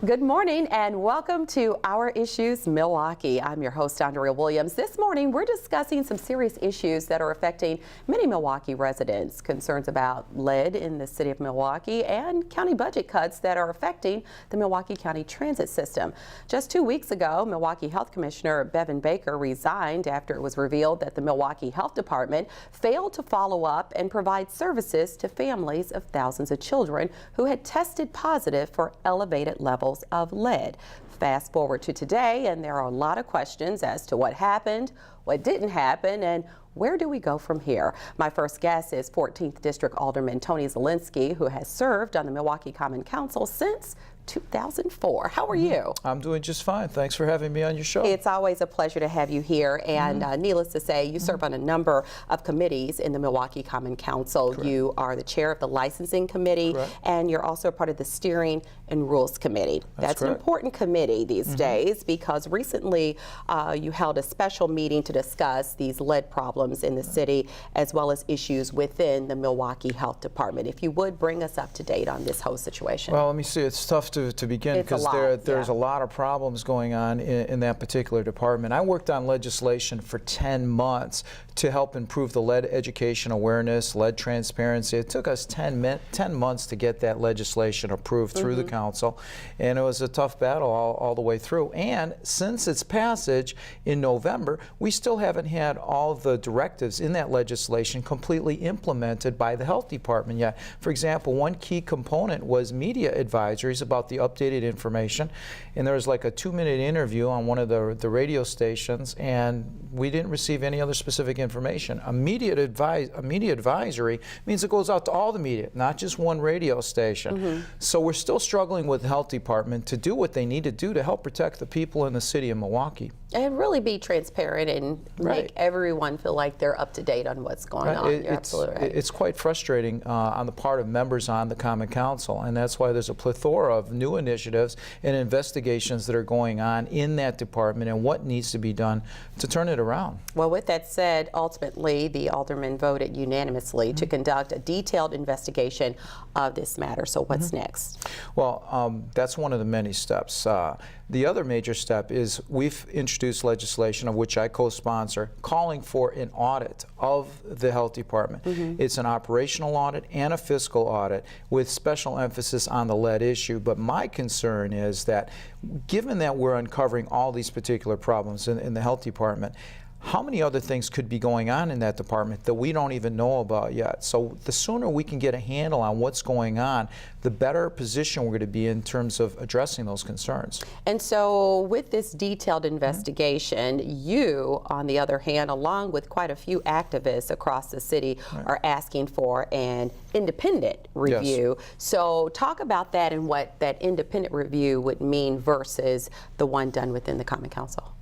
Good morning and welcome to Our Issues Milwaukee. I'm your host, Andrea Williams. This morning we're discussing some serious issues that are affecting many Milwaukee residents. Concerns about lead in the city of Milwaukee and county budget cuts that are affecting the Milwaukee County transit system. Just 2 weeks ago, Milwaukee Health Commissioner Bevan Baker resigned after it was revealed that the Milwaukee Health Department failed to follow up and provide services to families of thousands of children who had tested positive for elevated levels of lead. Fast forward to today, and there are a lot of questions as to what happened, what didn't happen, and where do we go from here? My first guest is 14th District Alderman Tony Zielinski, who has served on the Milwaukee Common Council since 2004. How are you? I'm doing just fine. Thanks for having me on your show. It's always a pleasure to have you here, and needless to say, you serve on a number of committees in the Milwaukee Common Council. Correct. You are the chair of the licensing committee, Correct. and you're also part of the steering and rules committee. That's an correct. important committee these days because recently you held a special meeting to discuss these lead problems in the city as well as issues within the Milwaukee Health Department. If you would bring us up to date on this whole situation. Well, let me see. It's tough to begin because there's a lot of problems going on in that particular department. I worked on legislation for 10 months to help improve the lead education awareness, lead transparency. It took us 10 months to get that legislation approved through the council, and it was a tough battle all the way through. And since its passage in November, we still haven't had all the directives in that legislation completely implemented by the health department yet. For example, one key component was media advisories about the updated information, and there was like a 2-minute interview on one of the radio stations, and we didn't receive any other specific information. A media advisory means it goes out to all the media, not just one radio station. So we're still struggling with the health department to do what they need to do to help protect the people in the city of Milwaukee. And really be transparent and make everyone feel like they're up to date on what's going on. You're absolutely right. It's quite frustrating on the part of members on the Common Council, and that's why there's a plethora of new initiatives and investigations that are going on in that department and what needs to be done to turn it around. Well, with that said, ultimately the aldermen voted unanimously to conduct a detailed investigation of this matter. So what's next? Well, that's one of the many steps. The other major step is we've introduced legislation, of which I co-sponsor, calling for an audit of the health department. It's an operational audit and a fiscal audit with special emphasis on the lead issue. But my concern is that given that we're uncovering all these particular problems in the health department, how many other things could be going on in that department that we don't even know about yet? So the sooner we can get a handle on what's going on, the better position we're going to be in terms of addressing those concerns. And so with this detailed investigation, you, on the other hand, along with quite a few activists across the city, are asking for an independent review. Yes. So talk about that and what that independent review would mean versus the one done within the Common Council.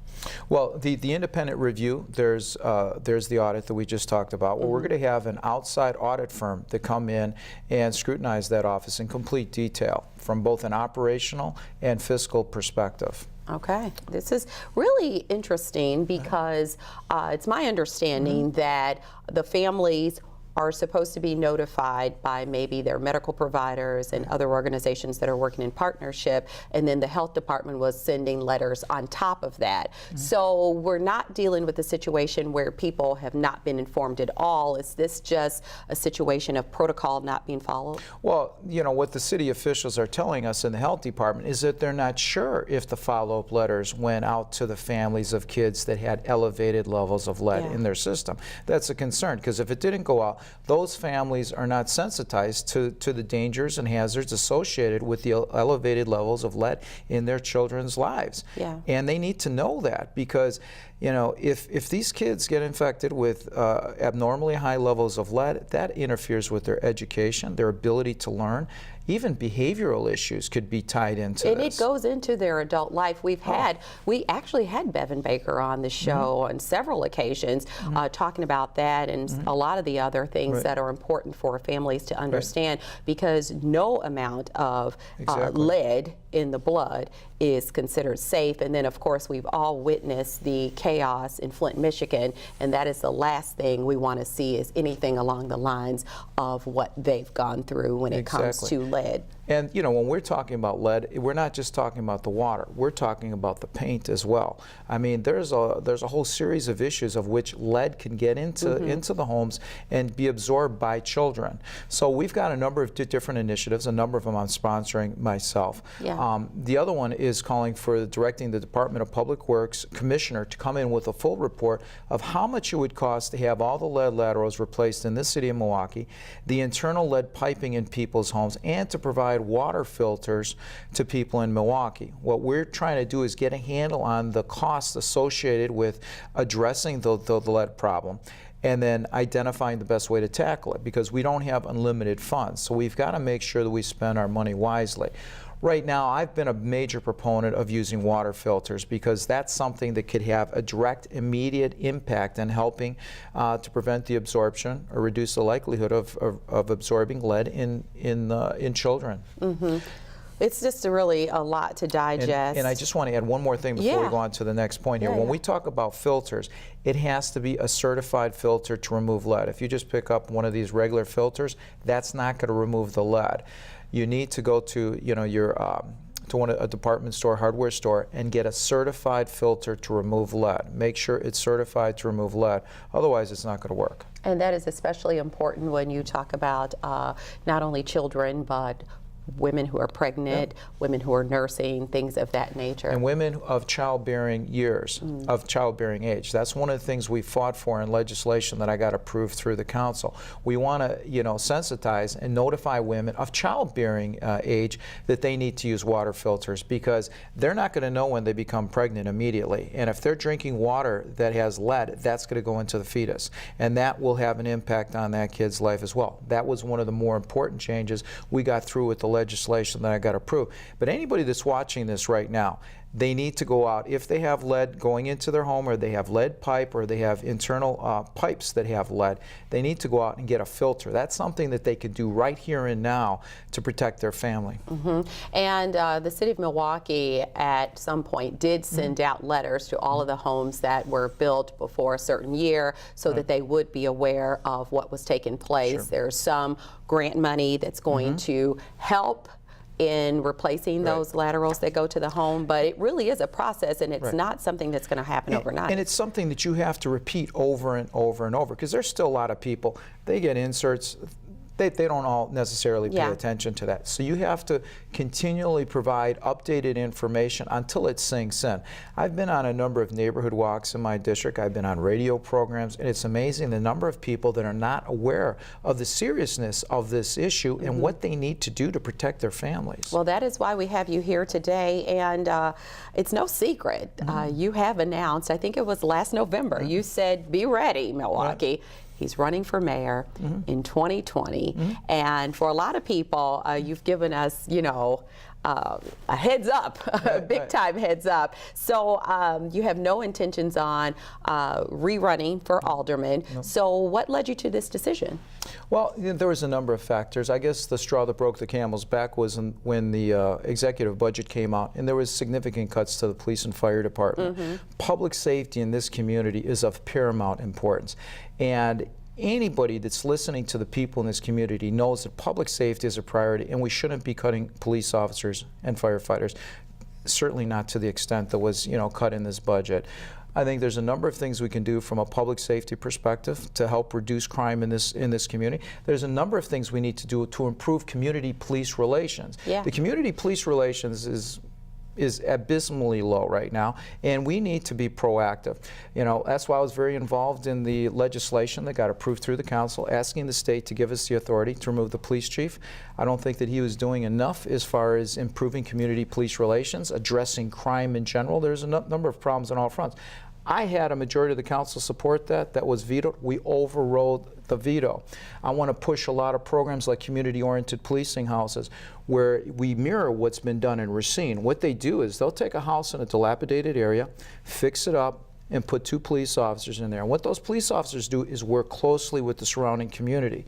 Well, the independent review, there's the audit that we just talked about. Well, we're going to have an outside audit firm to come in and scrutinize that office in complete detail from both an operational and fiscal perspective. Okay, this is really interesting because it's my understanding that the families are supposed to be notified by maybe their medical providers and other organizations that are working in partnership, and then the health department was sending letters on top of that. So we're not dealing with a situation where people have not been informed at all. Is this just a situation of protocol not being followed? Well, you know, what the city officials are telling us in the health department is that they're not sure if the follow-up letters went out to the families of kids that had elevated levels of lead in their system. That's a concern, because if it didn't go out, those families are not sensitized to the dangers and hazards associated with the elevated levels of lead in their children's lives. And they need to know that, because you know, if these kids get infected with abnormally high levels of lead, that interferes with their education, their ability to learn. Even behavioral issues could be tied into this. And it goes into their adult life. We actually had Bevan Baker on the show on several occasions talking about that and a lot of the other things that are important for families to understand, because no amount of lead in the blood is considered safe. And then, of course, we've all witnessed the chaos in Flint, Michigan, and that is the last thing we want to see, is anything along the lines of what they've gone through when it comes to lead. And you know, when we're talking about lead, we're not just talking about the water. We're talking about the paint as well. I mean, there's a whole series of issues of which lead can get into the homes and be absorbed by children. So we've got a number of different initiatives. A number of them I'm sponsoring myself. Yeah. The other one is calling for directing the Department of Public Works Commissioner to come in with a full report of how much it would cost to have all the lead laterals replaced in this city of Milwaukee, the internal lead piping in people's homes, and to provide water filters to people in Milwaukee. What we're trying to do is get a handle on the costs associated with addressing the lead problem, and then identifying the best way to tackle it, because we don't have unlimited funds. So we've got to make sure that we spend our money wisely. Right now, I've been a major proponent of using water filters because that's something that could have a direct, immediate impact in helping to prevent the absorption or reduce the likelihood of absorbing lead in children. Mm-hmm. It's just really a lot to digest. And I just want to add one more thing before we go on to the next point here. When we talk about filters, it has to be a certified filter to remove lead. If you just pick up one of these regular filters, that's not going to remove the lead. You need to go to, you know, a department store, hardware store, and get a certified filter to remove lead. Make sure it's certified to remove lead. Otherwise, it's not going to work. And that is especially important when you talk about not only children, but women who are pregnant, women who are nursing, things of that nature. And women of childbearing years, of childbearing age. That's one of the things we fought for in legislation that I got approved through the council. We want to, you know, sensitize and notify women of childbearing age that they need to use water filters, because they're not going to know when they become pregnant immediately. And if they're drinking water that has lead, that's going to go into the fetus. And that will have an impact on that kid's life as well. That was one of the more important changes we got through with the legislation that I got approved. But anybody that's watching this right now, they need to go out, if they have lead going into their home, or they have lead pipe, or they have internal pipes that have lead, they need to go out and get a filter. That's something that they can do right here and now to protect their family. And the city of Milwaukee at some point did send out letters to all of the homes that were built before a certain year, so that they would be aware of what was taking place. There's some grant money that's going to help in replacing those laterals that go to the home, but it really is a process, and it's not something that's going to happen overnight. And it's something that you have to repeat over and over and over, because there's still a lot of people, they get inserts, they don't all necessarily pay attention to that. So you have to continually provide updated information until it sinks in. I've been on a number of neighborhood walks in my district. I've been on radio programs, and it's amazing the number of people that are not aware of the seriousness of this issue and what they need to do to protect their families. Well, that is why we have you here today, and it's no secret. You have announced, I think it was last November, you said, be ready, Milwaukee. He's running for mayor in 2020, and for a lot of people, you've given us, you know, a heads up, a big time heads up. So you have no intentions on rerunning for alderman. So what led you to this decision? Well, there was a number of factors. I guess the straw that broke the camel's back was when the executive budget came out, and there was significant cuts to the police and fire department. Public safety in this community is of paramount importance. And anybody that's listening to the people in this community knows that public safety is a priority, and we shouldn't be cutting police officers and firefighters, certainly not to the extent that was, you know, cut in this budget. I think there's a number of things we can do from a public safety perspective to help reduce crime in this community. There's a number of things we need to do to improve community police relations. The community police relations is abysmally low right now, and we need to be proactive. You know, that's why I was very involved in the legislation that got approved through the council, asking the state to give us the authority to remove the police chief. I don't think that he was doing enough as far as improving community police relations, addressing crime in general. There's a number of problems on all fronts. I had a majority of the council support that. That was vetoed. We overrode the veto. I want to push a lot of programs like community-oriented policing houses, where we mirror what's been done in Racine. What they do is they'll take a house in a dilapidated area, fix it up, and put 2 police officers in there. And what those police officers do is work closely with the surrounding community.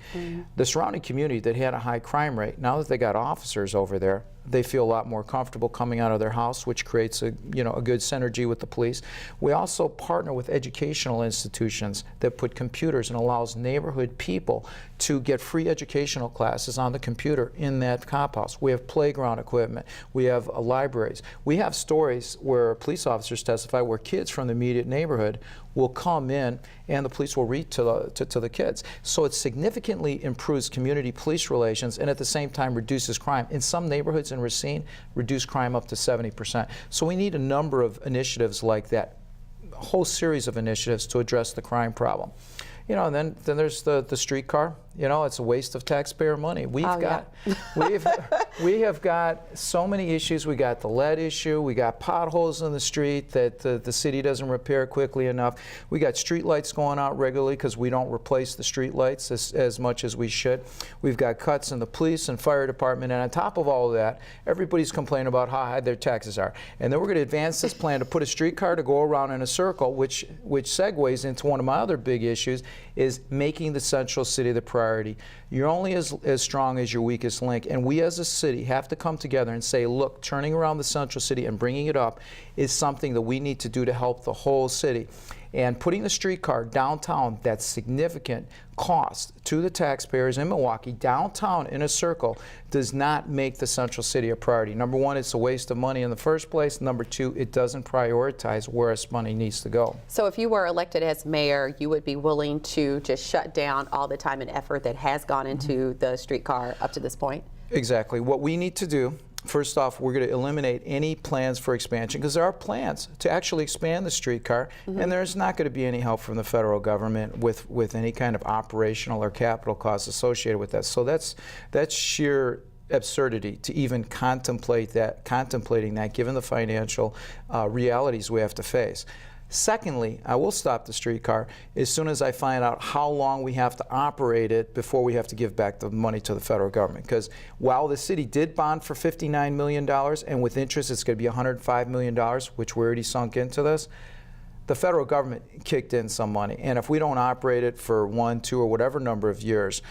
The surrounding community that had a high crime rate, now that they got officers over there, They feel a lot more comfortable coming out of their house, which creates a good synergy with the police. We also partner with educational institutions that put computers and allows neighborhood people to get free educational classes on the computer in that cop house. We have playground equipment. We have libraries. We have stories where police officers testify where kids from the immediate neighborhood will come in and the police will read to the kids. So it significantly improves community police relations and at the same time reduces crime. In some neighborhoods in Racine, reduce crime up to 70%. So we need a number of initiatives like that, a whole series of initiatives to address the crime problem. And then there's the streetcar. It's a waste of taxpayer money. We have got so many issues. We got the lead issue. We got potholes in the street that the city doesn't repair quickly enough. We got street lights going out regularly because we don't replace the street lights as much as we should. We've got cuts in the police and fire department. And on top of all of that, everybody's complaining about how high their taxes are. And then we're going to advance this plan to put a streetcar to go around in a circle, which segues into one of my other big issues, is making the central city the priority. You're only as strong as your weakest link, and we as a city have to come together and say, look, turning around the central city and bringing it up is something that we need to do to help the whole city. And putting the streetcar downtown, that's significant cost to the taxpayers in Milwaukee, downtown in a circle, does not make the central city a priority. Number one, it's a waste of money in the first place. Number two, it doesn't prioritize where its money needs to go. So if you were elected as mayor, you would be willing to just shut down all the time and effort that has gone into the streetcar up to this point? Exactly. What we need to do, first off, we're going to eliminate any plans for expansion, because there are plans to actually expand the streetcar, and there's not going to be any help from the federal government with any kind of operational or capital costs associated with that. So that's sheer absurdity to even contemplating that, given the financial realities we have to face. Secondly, I will stop the streetcar as soon as I find out how long we have to operate it before we have to give back the money to the federal government. Because while the city did bond for $59 million, and with interest it's going to be $105 million, which we already sunk into this, the federal government kicked in some money. And if we don't operate it for 1, 2, or whatever number of years,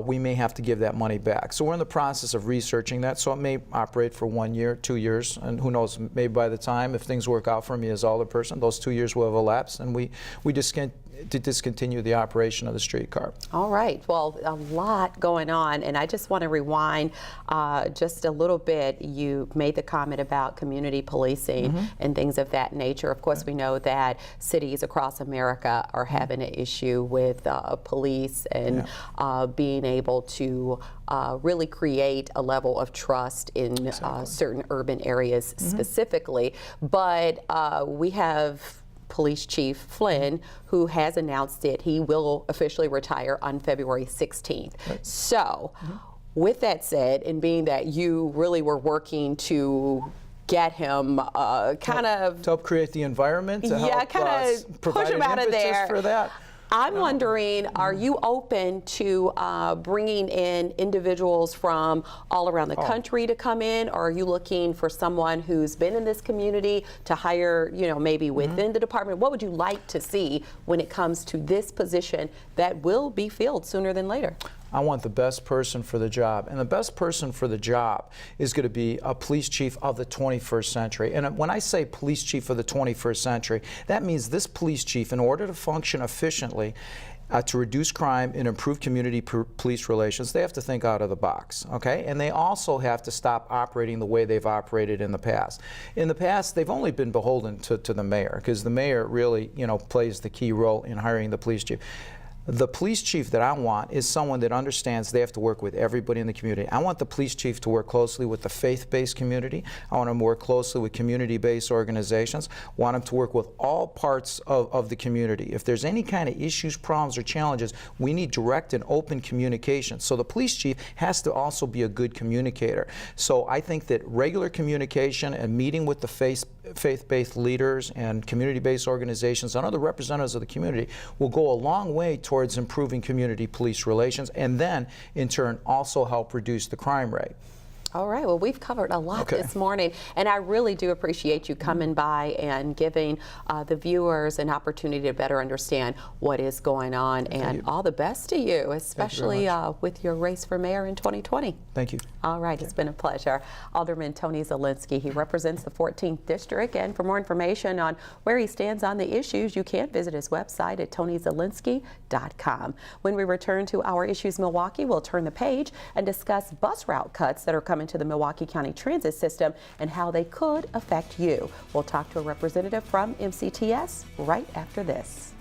we may have to give that money back. So we're in the process of researching that. So it may operate for 1 year, 2 years, and who knows, maybe by the time, if things work out for me as alderperson, those 2 years will have elapsed, and we just can't to discontinue the operation of the streetcar. All right. Well, a lot going on, and I just want to rewind just a little bit. You made the comment about community policing and things of that nature. Of course, we know that cities across America are having an issue with police and being able to really create a level of trust in certain urban areas specifically. But we have Police Chief Flynn, who has announced that he will officially retire on February 16th. Right. So, with that said, and being that you really were working to get him kind of... To help create the environment, to help push him out of there. For that. I'm wondering, are you open to bringing in individuals from all around the country to come in, or are you looking for someone who's been in this community to hire, maybe within the department? What would you like to see when it comes to this position that will be filled sooner than later? I want the best person for the job, and the best person for the job is going to be a police chief of the 21st century. And when I say police chief of the 21st century, that means this police chief, in order to function efficiently, to reduce crime and improve community police relations, they have to think out of the box, okay? And they also have to stop operating the way they've operated in the past. In the past, they've only been beholden to the mayor, because the mayor really, plays the key role in hiring the police chief. The police chief that I want is someone that understands they have to work with everybody in the community. I want the police chief to work closely with the faith-based community. I want him to work closely with community-based organizations. I want him to work with all parts of the community. If there's any kind of issues, problems, or challenges, we need direct and open communication. So the police chief has to also be a good communicator. So I think that regular communication and meeting with the faith-based leaders and community-based organizations and other representatives of the community will go a long way towards improving community police relations, and then in turn also help reduce the crime rate. All right, well, we've covered a lot this morning, and I really do appreciate you coming by and giving the viewers an opportunity to better understand what is going on, and all the best to you, especially with your race for mayor in 2020. Thank you. All right, it's been a pleasure. Alderman Tony Zielinski, he represents the 14th District, and for more information on where he stands on the issues, you can visit his website at tonyzielinski.com. When we return to Our Issues Milwaukee, we'll turn the page and discuss bus route cuts that are coming to the Milwaukee County transit system and how they could affect you. We'll talk to a representative from MCTS right after this.